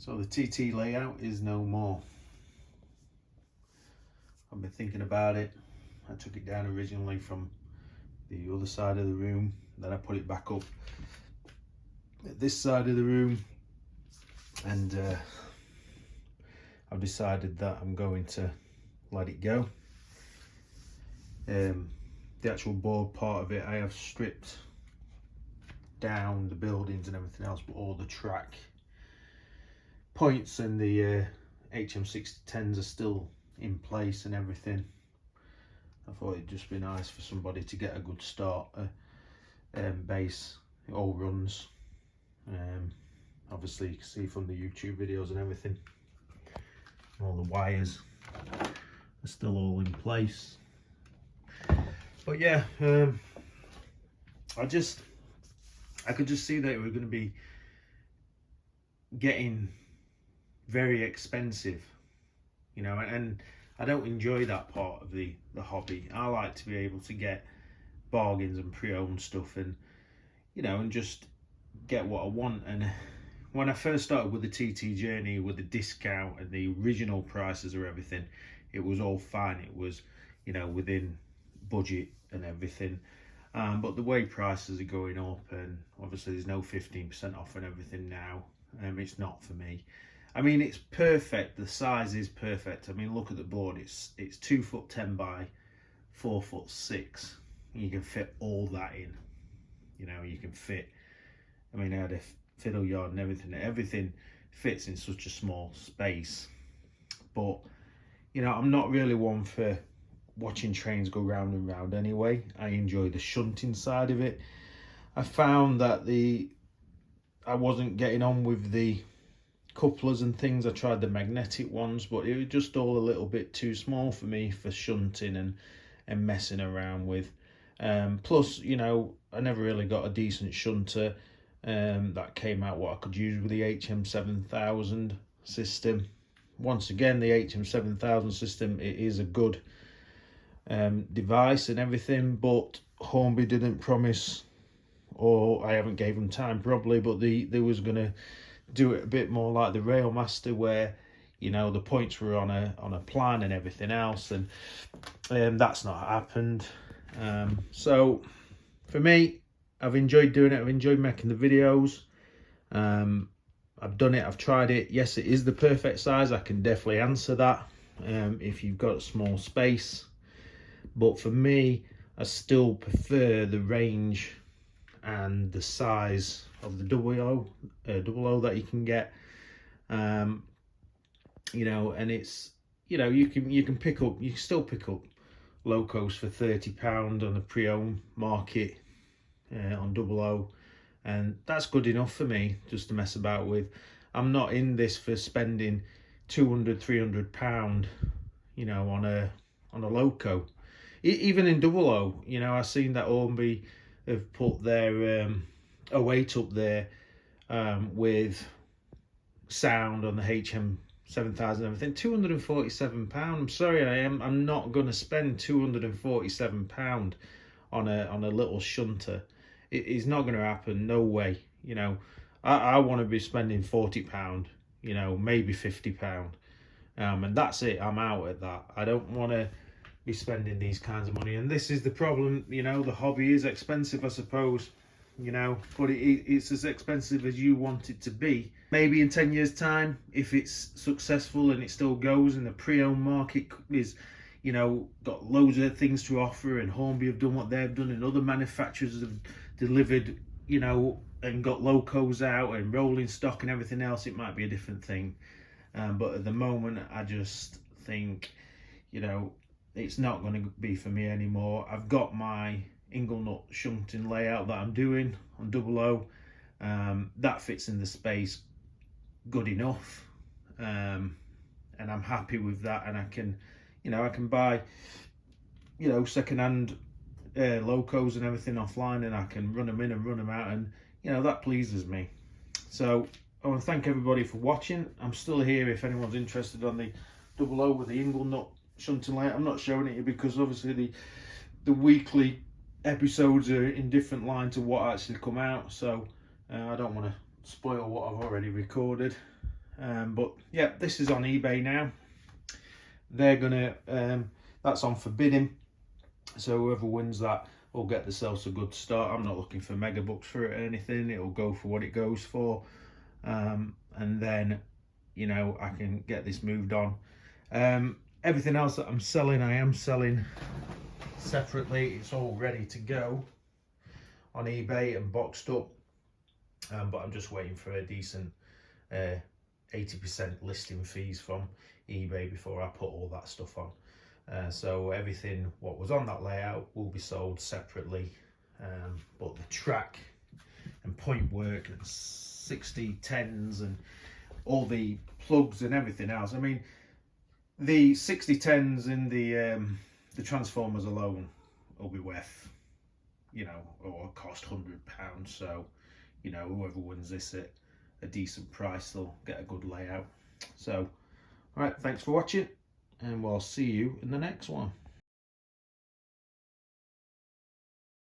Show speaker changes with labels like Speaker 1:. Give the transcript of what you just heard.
Speaker 1: So the TT layout is no more. I've been thinking about it. I took it down originally from the other side of the room, then I put it back up at this side of the room, and I've decided that I'm going to let it go. The actual board part of it I have stripped down, the buildings and everything else, but all the track points and the HM6010s are still in place and everything. I thought it'd just be nice for somebody to get a good start base. It all runs, obviously you can see from the YouTube videos and everything, all the wires are still all in place. But yeah, I could just see that it was going to be getting very expensive, you know, and I don't enjoy that part of the hobby. I like to be able to get bargains and pre-owned stuff, and you know, and just get what I want. And when I first started with the TT journey, with the discount and the original prices of everything, it was all fine. It was, you know, within budget and everything. But the way prices are going up, and obviously there's no 15% off and everything now, it's not for me. I mean, it's perfect. The size is perfect. I mean, look at the board. It's 2'10" by 4'6". You can fit all that in. You know, you can fit. I mean, I had a fiddle yard and everything. Everything fits in such a small space. But you know, I'm not really one for watching trains go round and round anyway. I enjoy the shunting side of it. I found that I wasn't getting on with the couplers and things. I tried the magnetic ones, but it was just all a little bit too small for me for shunting and messing around with. Plus, you know, I never really got a decent shunter that came out what I could use with the HM7000 system. Once again, the HM7000 system, it is a good device and everything, but Hornby didn't promise, or I haven't gave them time probably, but they was going to do it a bit more like the Railmaster, where you know the points were on a plan and everything else, and that's not happened. So for me, I've enjoyed doing it. I've enjoyed making the videos. I've done it, I've tried it. Yes, it is the perfect size. I can definitely answer that if you've got a small space. But for me, I still prefer the range and the size of the double O that you can get. You know, and it's, you know, you can still pick up locos for £30 on the pre-owned market on double O, and that's good enough for me just to mess about with. I'm not in this for spending £200-300, you know, on a loco. Even in double O, you know, I've seen that Hornby have put their 08 up there with sound on the HM7000 and everything. £247. I'm sorry, I'm not going to spend £247 on a little shunter. It is not going to happen. No way. You know, I want to be spending £40. You know, maybe £50. And that's it. I'm out at that. I don't want to be spending these kinds of money, and this is the problem. You know, the hobby is expensive, I suppose, you know, but it's as expensive as you want it to be. Maybe in 10 years time, if it's successful and it still goes and the pre-owned market is, you know, got loads of things to offer, and Hornby have done what they've done, and other manufacturers have delivered, you know, and got locos out and rolling stock and everything else, it might be a different thing. But at the moment, I just think, you know, it's not going to be for me anymore. I've got my Inglenut shunting layout that I'm doing on double O. That fits in the space good enough, and I'm happy with that. And I can, you know, I can buy, you know, second-hand locos and everything offline, and I can run them in and run them out, and you know, that pleases me. So I want to thank everybody for watching. I'm still here if anyone's interested on the double O with the Inglenut shunting layout. I'm not showing it because obviously the weekly episodes are in different line to what actually come out, so I don't want to spoil what I've already recorded. But yeah, this is on eBay now. They're gonna that's on for bidding, so whoever wins that will get themselves a good start. I'm not looking for mega bucks for it or anything. It'll go for what it goes for, and then, you know, I can get this moved on. Everything else that I'm selling, I am selling separately. It's all ready to go on eBay and boxed up, but I'm just waiting for a decent 80% listing fees from eBay before I put all that stuff on. So everything what was on that layout will be sold separately, but the track and point work and 6010s and all the plugs and everything else, I mean, the 6010s in the transformers alone will be worth, you know, or cost £100. So, you know, whoever wins this at a decent price, they'll get a good layout. So, all right, thanks for watching, and we'll see you in the next one.